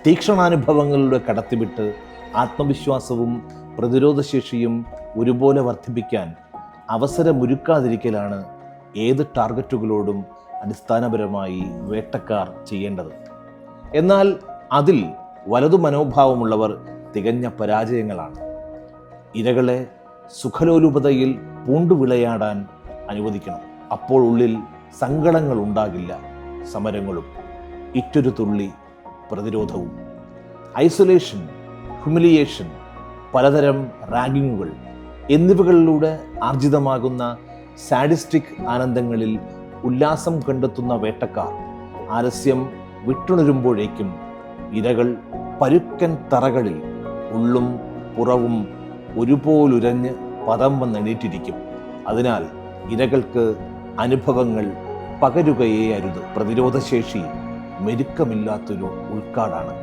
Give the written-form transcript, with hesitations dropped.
തീക്ഷണാനുഭവങ്ങളുടെ കടത്തിവിട്ട് ആത്മവിശ്വാസവും പ്രതിരോധശേഷിയും ഒരുപോലെ വർദ്ധിപ്പിക്കാൻ അവസരമൊരുക്കാതിരിക്കലാണ് ഏത് ടാർഗറ്റുകളോടും അടിസ്ഥാനപരമായി വേട്ടക്കാർ ചെയ്യേണ്ടത്. എന്നാൽ അതിൽ വലതു മനോഭാവമുള്ളവർ തികഞ്ഞ പരാജയങ്ങളാണ്. ഇരകളെ സുഖലോലുപതയിൽ പൂണ്ടുവിളയാടാൻ അനുവദിക്കണം. അപ്പോൾ ഉള്ളിൽ സങ്കടങ്ങൾ ഉണ്ടാകില്ല, സമരങ്ങളും, ഇറ്റൊരു തുള്ളി പ്രതിരോധവും. ഐസൊലേഷൻ, ഹ്യൂമിലിയേഷൻ, പലതരം റാഗിങ്ങുകൾ എന്നിവകളിലൂടെ ആർജിതമാകുന്ന സാഡിസ്റ്റിക് ആനന്ദങ്ങളിൽ ഉല്ലാസം കണ്ടെത്തുന്ന വേട്ടക്കാർ ആലസ്യം വിട്ടുണരുമ്പോഴേക്കും ഇരകൾ പരുക്കൻ തറകളിൽ ഉള്ളും പുറവും ഒരുപോലുരഞ്ഞ് പദം വന്നെണീറ്റിരിക്കും. അതിനാൽ ഇരകൾക്ക് അനുഭവങ്ങൾ പകരുകയേ അരുത്. പ്രതിരോധശേഷി മെരുക്കമില്ലാത്തൊരു ഉൾക്കാടാണ്.